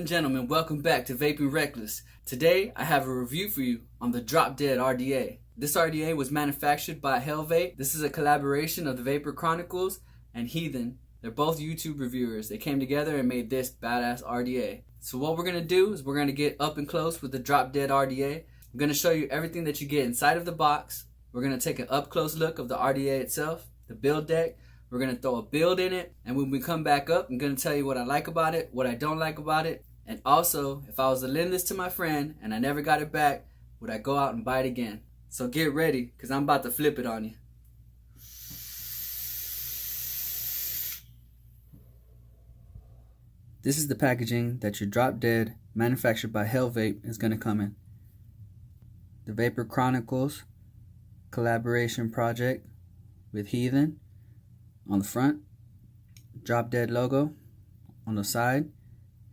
gentlemen, welcome back to Vaping Reckless. Today, I have a review for you on the Drop Dead RDA. This RDA was manufactured by Hellvape. This is a collaboration of the Vapor Chronicles and Heathen. They're both YouTube reviewers. They came together and made this badass RDA. So what we're going to do is we're going to get up and close with the Drop Dead RDA. I'm going to show you everything that you get inside of the box. We're going to take an up close look of the RDA itself, the build deck. We're going to throw a build in it, and when we come back up, I'm going to tell you what I like about it, what I don't like about it, and also, if I was to lend this to my friend and I never got it back, would I go out and buy it again? So get ready, because I'm about to flip it on you. This is the packaging that your Drop Dead, manufactured by Hellvape, is going to come in. The Vapor Chronicles collaboration project with Heathen. On the front, Drop Dead logo. On the side,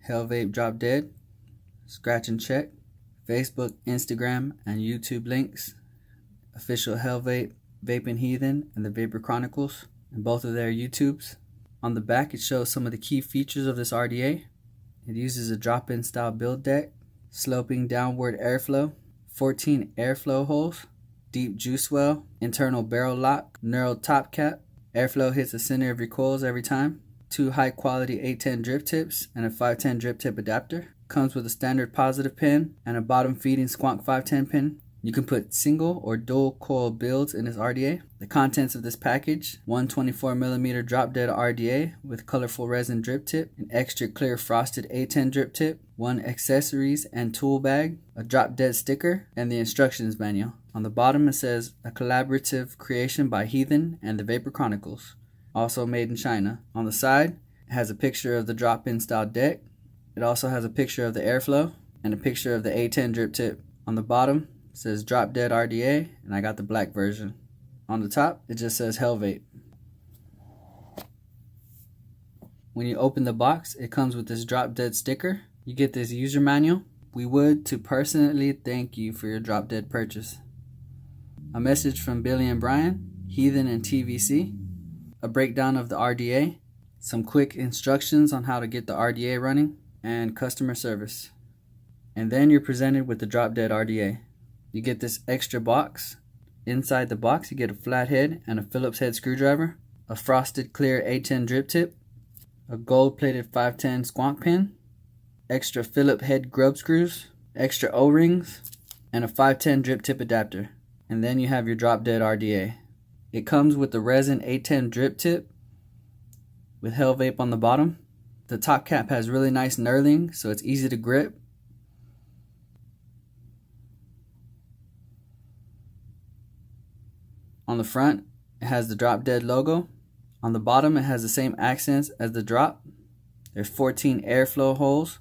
Hellvape Drop Dead, scratch and check, Facebook, Instagram, and YouTube links, official Hellvape, Vaping Heathen, and the Vapor Chronicles, and both of their YouTubes. On the back, it shows some of the key features of this RDA. It uses a drop-in style build deck, sloping downward airflow, 14 airflow holes, deep juice well, internal barrel lock, knurled top cap. Airflow hits the center of your coils every time. 2 high quality 810 drip tips and a 510 drip tip adapter. Comes with a standard positive pin and a bottom feeding squonk 510 pin. You can put single or dual coil builds in this RDA. The contents of this package: 124mm Drop Dead RDA with colorful resin drip tip, an extra clear frosted 810 drip tip, 1 accessories and tool bag, a Drop Dead sticker, and the instructions manual. On the bottom it says a collaborative creation by Heathen and the Vapor Chronicles, also made in China. On the side it has a picture of the drop-in style deck. It also has a picture of the airflow and a picture of the A10 drip tip. On the bottom it says Drop Dead RDA, and I got the black version. On the top it just says Hellvape. When you open the box, it comes with this Drop Dead sticker. You get this user manual. We would to personally thank you for your Drop Dead purchase. A message from Billy and Brian, Heathen and TVC, a breakdown of the RDA, some quick instructions on how to get the RDA running, and customer service. And then you're presented with the Drop Dead RDA. You get this extra box. Inside the box you get a flat head and a Phillips head screwdriver, a frosted clear A10 drip tip, a gold plated 510 squonk pin, extra Phillip head grub screws, extra O-rings, and a 510 drip tip adapter. And then you have your Drop Dead RDA. It comes with the resin 810 drip tip with Hellvape on the bottom. The top cap has really nice knurling, so it's easy to grip. On the front, it has the Drop Dead logo. On the bottom, it has the same accents as the drop. There's 14 airflow holes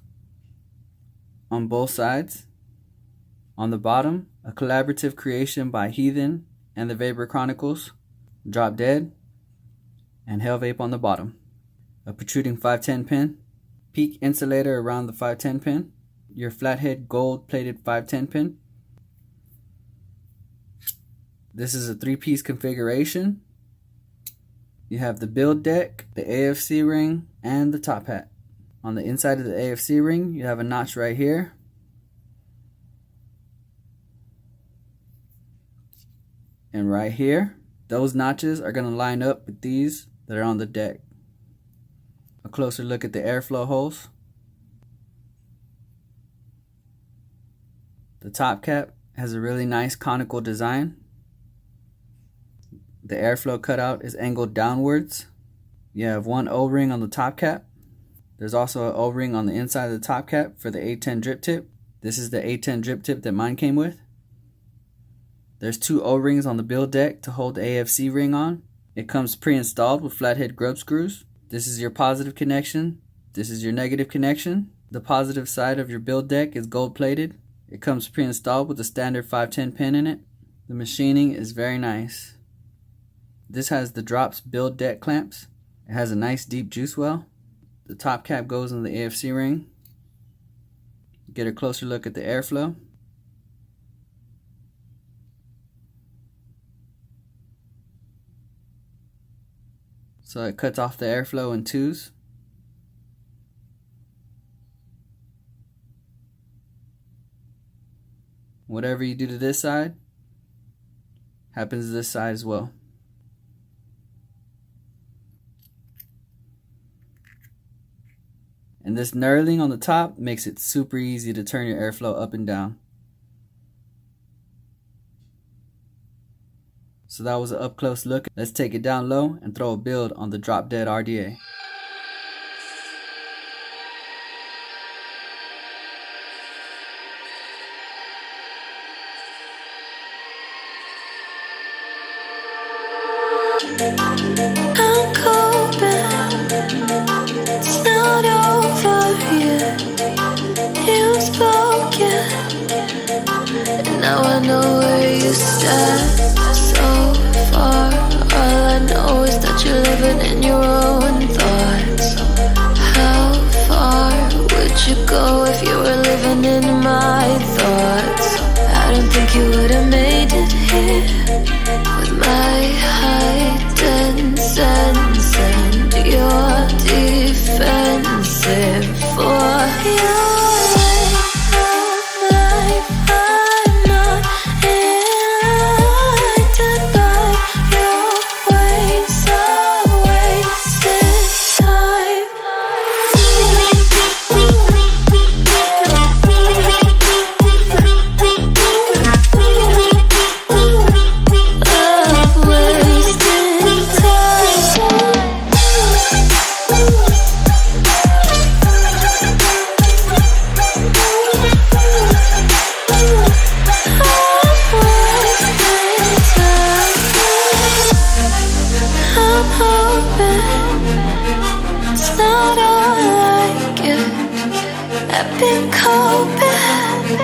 on both sides. On the bottom, a collaborative creation by Heathen and the Vapor Chronicles, Drop Dead, and Hellvape on the bottom. A protruding 510 pin, peak insulator around the 510 pin, your flathead gold plated 510 pin. This is a 3-piece configuration. You have the build deck, the AFC ring, and the top hat. On the inside of the AFC ring, you have a notch right here. And right here, those notches are going to line up with these that are on the deck. A closer look at the airflow holes. The top cap has a really nice conical design. The airflow cutout is angled downwards. You have 1 O-ring on the top cap. There's also an O-ring on the inside of the top cap for the A10 drip tip. This is the A10 drip tip that mine came with. There's 2 O-rings on the build deck to hold the AFC ring on. It comes pre-installed with flathead grub screws. This is your positive connection. This is your negative connection. The positive side of your build deck is gold plated. It comes pre-installed with a standard 510 pin in it. The machining is very nice. This has the drops build deck clamps. It has a nice deep juice well. The top cap goes on the AFC ring. Get a closer look at the airflow. So it cuts off the airflow in twos. Whatever you do to this side happens to this side as well. And this knurling on the top makes it super easy to turn your airflow up and down. So that was an up close look. Let's take it down low and throw a build on the Drop Dead RDA. I'm coping, it's not over yet. You've spoken, and now I know where you stand. So far, all I know is that you're living in your own thoughts. How far would you go if you were living in my thoughts? I don't think you would have made it here with my heightened sense and your defensive for your life. I'm not enlightened by your ways of wasted time. It's not all like it. I've been coping,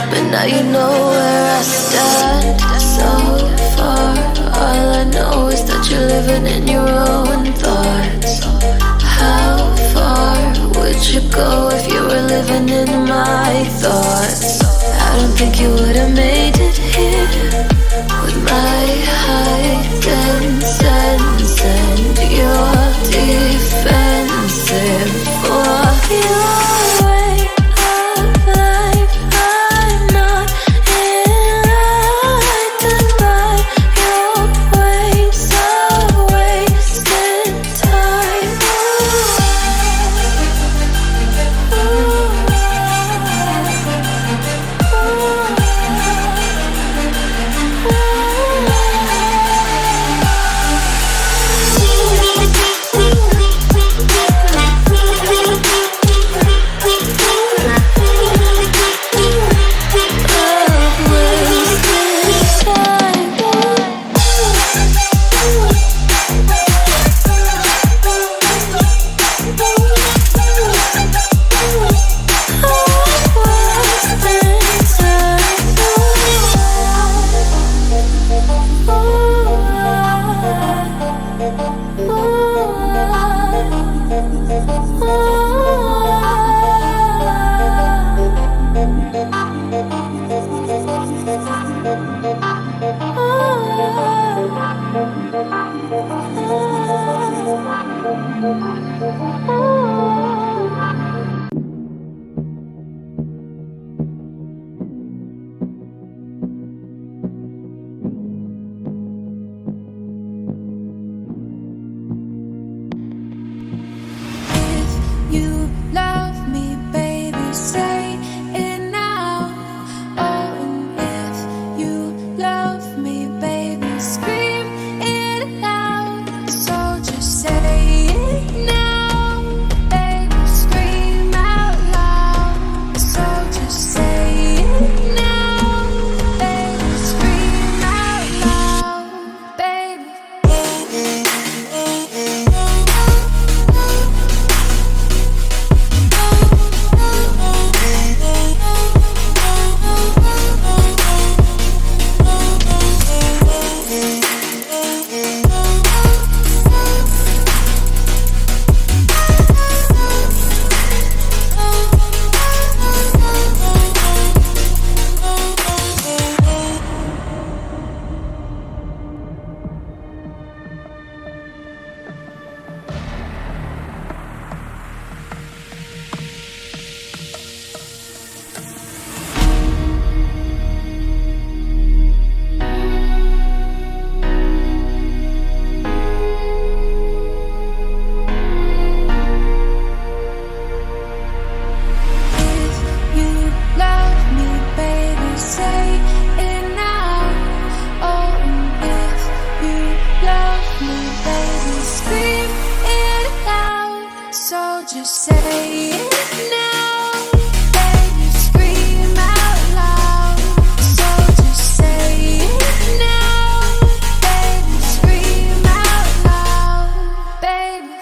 but now you know where I stand. So far, all I know is that you're living in your own thoughts. How far would you go if you were living in my thoughts? I don't think you would have made it here with my heightened sense and your defensive for your way of life. I'm not enlightened by your ways of wasted time. Scream it loud, so just say it now. just say it now, baby, scream out loud. So just say it now, baby, scream out loud, baby.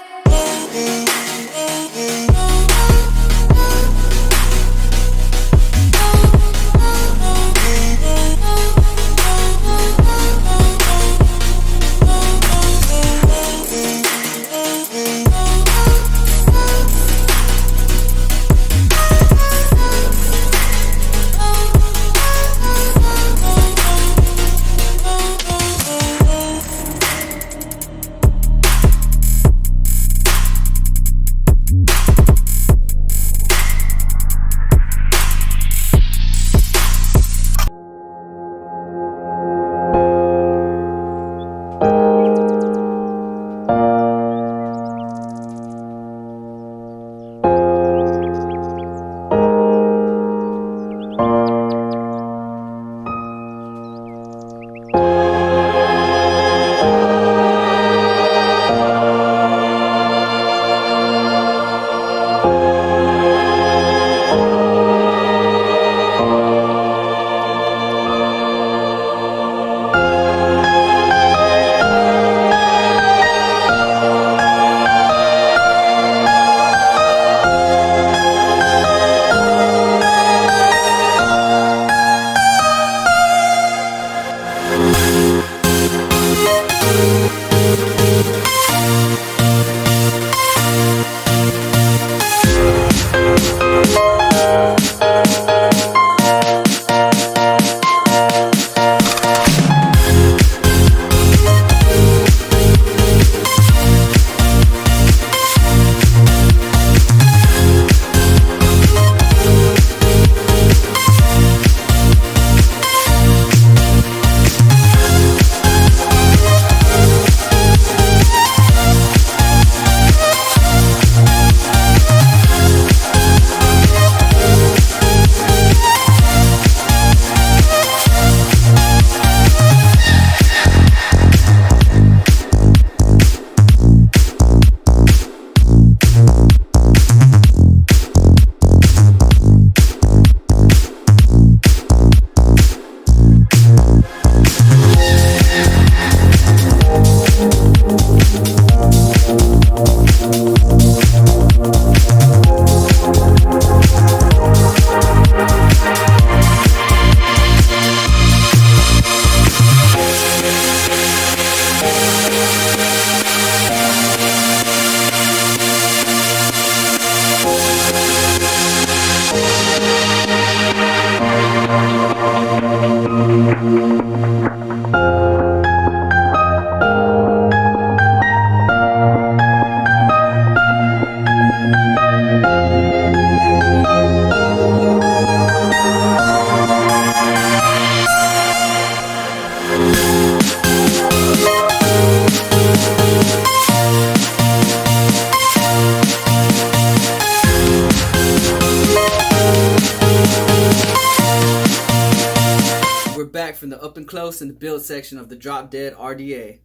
Back from the up and close and the build section of the Drop Dead RDA.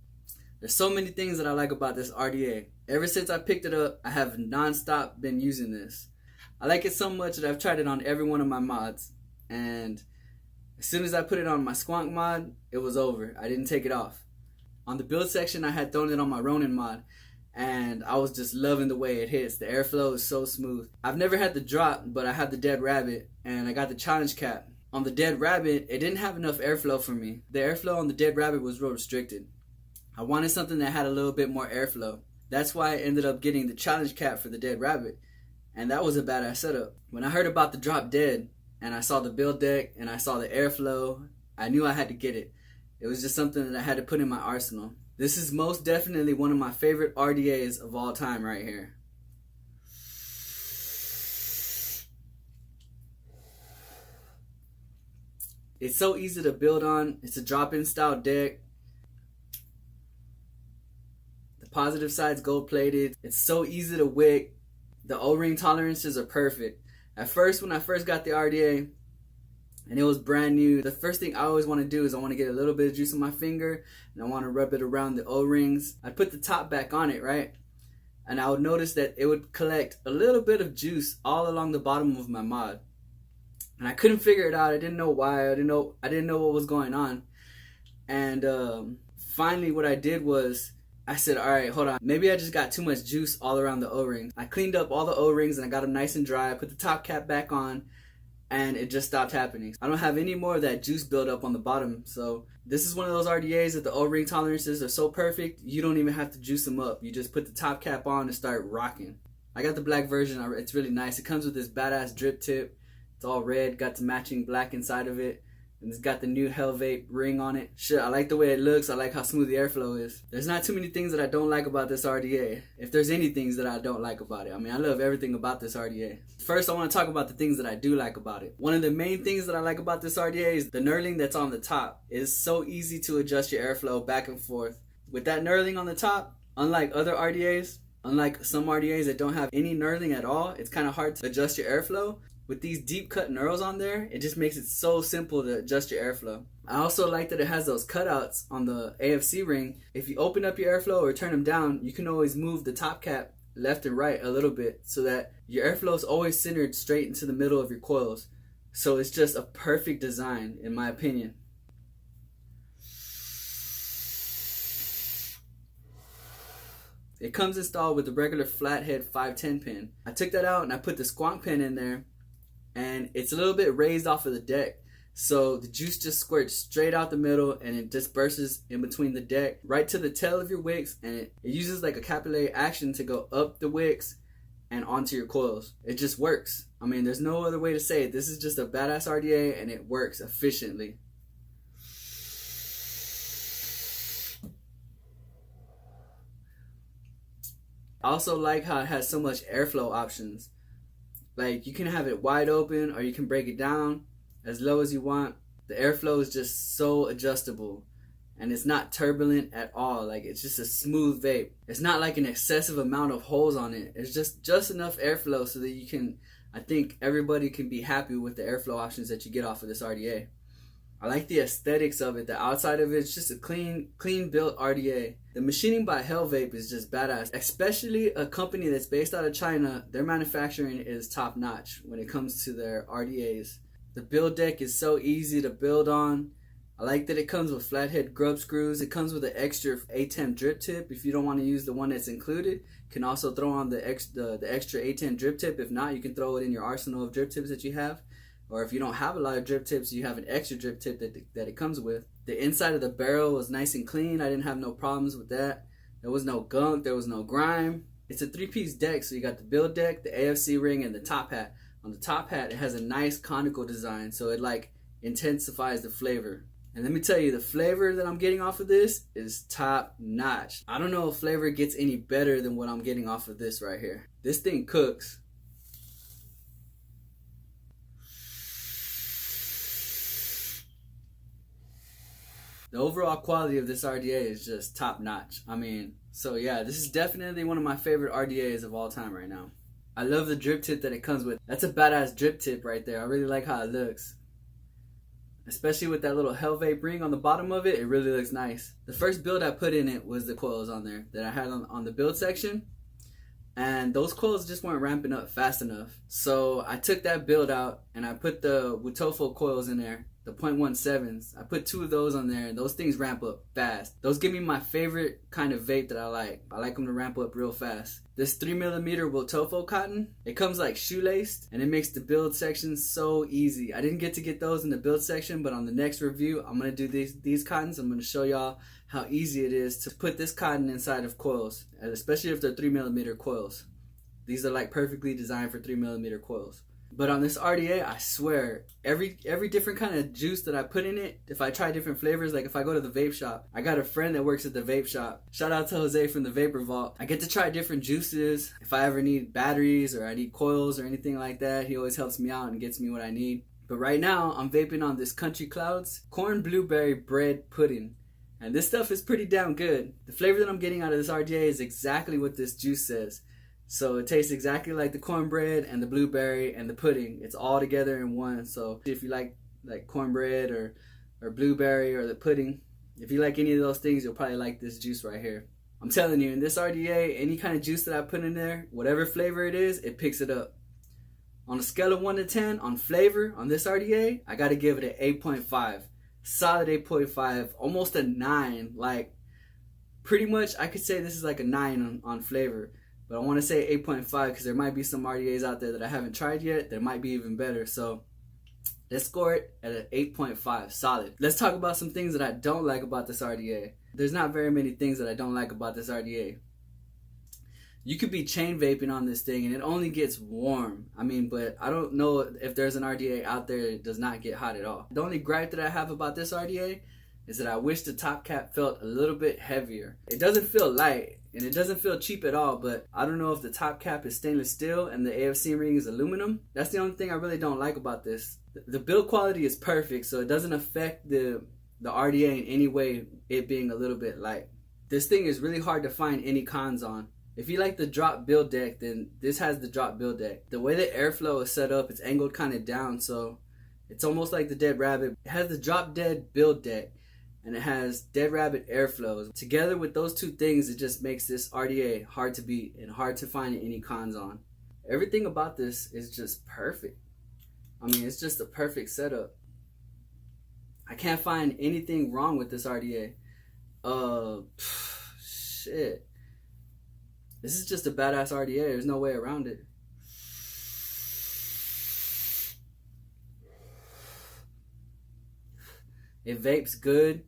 There's so many things that I like about this RDA. Ever since I picked it up, I have non-stop been using this. I like it so much that I've tried it on every one of my mods, and as soon as I put it on my Squonk mod, it was over. I didn't take it off. On the build section, I had thrown it on my Ronin mod, and I was just loving the way it hits. The airflow is so smooth. I've never had the drop, but I had the Dead Rabbit, and I got the challenge cap. On the Dead Rabbit, it didn't have enough airflow for me. The airflow on the Dead Rabbit was real restricted. I wanted something that had a little bit more airflow. That's why I ended up getting the challenge cap for the Dead Rabbit, and that was a badass setup. When I heard about the Drop Dead, and I saw the build deck, and I saw the airflow, I knew I had to get it. It was just something that I had to put in my arsenal. This is most definitely one of my favorite RDAs of all time right here. It's so easy to build on. It's a drop-in style deck. The positive side's gold-plated. It's so easy to wick. The O-ring tolerances are perfect. At first, when I first got the RDA, and it was brand new, the first thing I always want to do is I want to get a little bit of juice on my finger, and I want to rub it around the O-rings. I put the top back on it, right? and I would notice that it would collect a little bit of juice all along the bottom of my mod. And I couldn't figure it out. I didn't know why. I didn't know what was going on. And finally what I did was I said, all right, hold on. Maybe I just got too much juice all around the O-rings. I cleaned up all the O-rings and I got them nice and dry. I put the top cap back on and it just stopped happening. I don't have any more of that juice buildup on the bottom. So this is one of those RDAs that the O-ring tolerances are so perfect, you don't even have to juice them up. You just put the top cap on and start rocking. I got the black version. It's really nice. It comes with this badass drip tip. It's all red, got the matching black inside of it. And it's got the new Hellvape ring on it. Shit, I like the way it looks. I like how smooth the airflow is. There's not too many things that I don't like about this RDA. If there's any things that I don't like about it. I mean, I love everything about this RDA. First, I want to talk about the things that I do like about it. One of the main things that I like about this RDA is the knurling that's on the top. It's so easy to adjust your airflow back and forth. With that knurling on the top, unlike other RDAs, unlike some RDAs that don't have any knurling at all, it's kind of hard to adjust your airflow. With these deep cut knurls on there, it just makes it so simple to adjust your airflow. I also like that it has those cutouts on the AFC ring. If you open up your airflow or turn them down, you can always move the top cap left and right a little bit so that your airflow is always centered straight into the middle of your coils. So it's just a perfect design in my opinion. It comes installed with the regular flathead 510 pin. I took that out and I put the squonk pin in there, and it's a little bit raised off of the deck, so the juice just squirts straight out the middle and it disperses in between the deck right to the tail of your wicks, and it uses like a capillary action to go up the wicks and onto your coils. It just works. I mean, there's no other way to say it. This is just a badass RDA and it works efficiently. I also like how it has so much airflow options. Like, you can have it wide open or you can break it down as low as you want. The airflow is just so adjustable and it's not turbulent at all. Like, it's just a smooth vape. It's not like an excessive amount of holes on it. It's just enough airflow so that you can, I think everybody can be happy with the airflow options that you get off of this RDA. I like the aesthetics of it. The outside of it's just a clean built RDA. The machining by Hellvape is just badass. Especially a company that's based out of China. Their manufacturing is top notch when it comes to their RDAs. The build deck is so easy to build on. I like that it comes with flathead grub screws. It comes with an extra A10 drip tip. If you don't want to use the one that's included, you can also throw on the extra A10 drip tip. If not, you can throw it in your arsenal of drip tips that you have. Or if you don't have a lot of drip tips, you have an extra drip tip that it comes with. The inside of the barrel was nice and clean. I didn't have no problems with that. There was no gunk. There was no grime. It's a 3-piece deck, so you got the build deck, the AFC ring, and the top hat. On the top hat, it has a nice conical design, so it like intensifies the flavor. And let me tell you, the flavor that I'm getting off of this is top notch. I don't know if flavor gets any better than what I'm getting off of this right here. This thing cooks. The overall quality of this RDA is just top notch. I mean, so yeah, this is definitely one of my favorite RDAs of all time right now. I love the drip tip that it comes with. That's a badass drip tip right there. I really like how it looks. Especially with that little Hellvape ring on the bottom of it, it really looks nice. The first build I put in it was the coils on there that I had on the build section. And those coils just weren't ramping up fast enough. So I took that build out and I put the Wutofo coils in there. The 0.17s. I put 2 of those on there and those things ramp up fast. Those give me my favorite kind of vape that I like. I like them to ramp up real fast. This 3mm Wutofo cotton, it comes like shoelaced and it makes the build section so easy. I didn't get those in the build section, but on the next review, I'm going to do these cottons. I'm going to show y'all how easy it is to put this cotton inside of coils, especially if they're 3mm coils. These are like perfectly designed for 3mm coils. But on this RDA, I swear, every different kind of juice that I put in it, if I try different flavors, like if I go to the vape shop, I got a friend that works at the vape shop. Shout out to Jose from the Vapor Vault. I get to try different juices. If I ever need batteries or I need coils or anything like that, he always helps me out and gets me what I need. But right now, I'm vaping on this Country Clouds corn blueberry bread pudding. And this stuff is pretty damn good. The flavor that I'm getting out of this RDA is exactly what this juice says. So it tastes exactly like the cornbread and the blueberry and the pudding. It's all together in one. So if you like cornbread or blueberry or the pudding, if you like any of those things, you'll probably like this juice right here. I'm telling you, in this RDA, any kind of juice that I put in there, whatever flavor it is, it picks it up. On a scale of 1 to 10 on flavor on this RDA, I gotta give it an 8.5. Solid 8.5, almost a 9. Like, pretty much I could say this is like a 9 on flavor. But I want to say 8.5 because there might be some RDAs out there that I haven't tried yet that might be even better. So let's score it at an 8.5. Solid. Let's talk about some things that I don't like about this RDA. There's not very many things that I don't like about this RDA. You could be chain vaping on this thing and it only gets warm. I mean, but I don't know if there's an RDA out there that does not get hot at all. The only gripe that I have about this RDA is that I wish the top cap felt a little bit heavier. It doesn't feel light and it doesn't feel cheap at all, but I don't know if the top cap is stainless steel and the AFC ring is aluminum. That's the only thing I really don't like about this. The build quality is perfect, so it doesn't affect the RDA in any way, it being a little bit light. This thing is really hard to find any cons on. If you like the drop build deck, then this has the drop build deck. The way the airflow is set up, it's angled kind of down, so it's almost like the Dead Rabbit. It has the drop dead build deck and it has Dead Rabbit airflows. Together with those two things, it just makes this RDA hard to beat and hard to find any cons on. Everything about this is just perfect. I mean, it's just a perfect setup. I can't find anything wrong with this RDA. Shit. This is just a badass RDA. There's no way around it. It vapes good.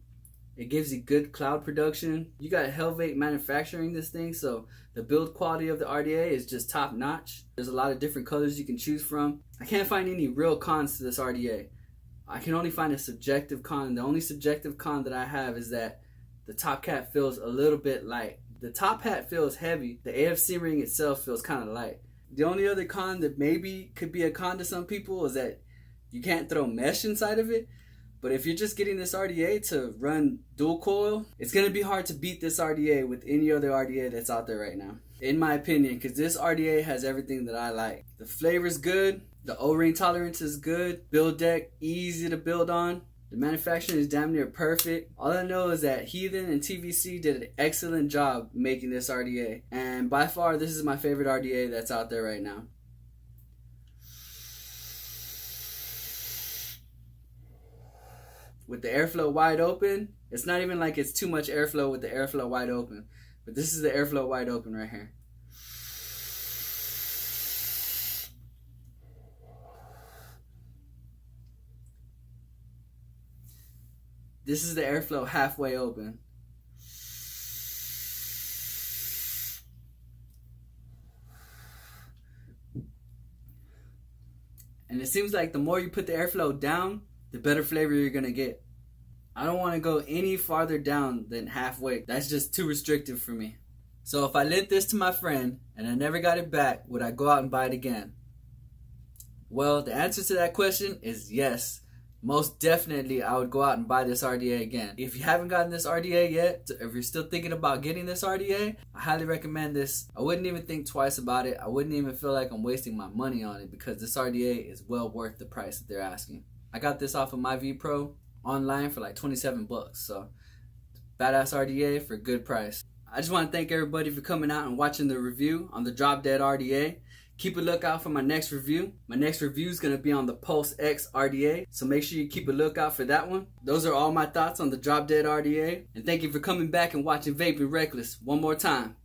It gives you good cloud production. You got Hellvape manufacturing this thing, so the build quality of the RDA is just top notch. There's a lot of different colors you can choose from. I can't find any real cons to this RDA. I can only find a subjective con. The only subjective con that I have is that the top cap feels a little bit light. The top hat feels heavy. The AFC ring itself feels kind of light. The only other con that maybe could be a con to some people is that you can't throw mesh inside of it. But if you're just getting this RDA to run dual coil, it's going to be hard to beat this RDA with any other RDA that's out there right now. In my opinion, because this RDA has everything that I like. The flavor's good. The O-ring tolerance is good. Build deck, easy to build on. The manufacturing is damn near perfect. All I know is that Heathen and TVC did an excellent job making this RDA. And by far, this is my favorite RDA that's out there right now. With the airflow wide open, it's not even like it's too much airflow with the airflow wide open. But this is the airflow wide open right here. This is the airflow halfway open. And it seems like the more you put the airflow down, the better flavor you're gonna get. I don't want to go any farther down than halfway. That's just too restrictive for me. So if I lent this to my friend and I never got it back, would I go out and buy it again? Well, the answer to that question is yes. Most definitely, I would go out and buy this RDA again. If you haven't gotten this RDA yet, if you're still thinking about getting this RDA, I highly recommend this. I wouldn't even think twice about it. I wouldn't even feel like I'm wasting my money on it because this RDA is well worth the price that they're asking. I got this off of my VPro online for like 27 bucks. So, badass RDA for a good price. I just want to thank everybody for coming out and watching the review on the Drop Dead RDA. Keep a lookout for my next review. My next review is going to be on the Pulse X RDA, so make sure you keep a lookout for that one. Those are all my thoughts on the Drop Dead RDA, and thank you for coming back and watching Vaping Reckless one more time.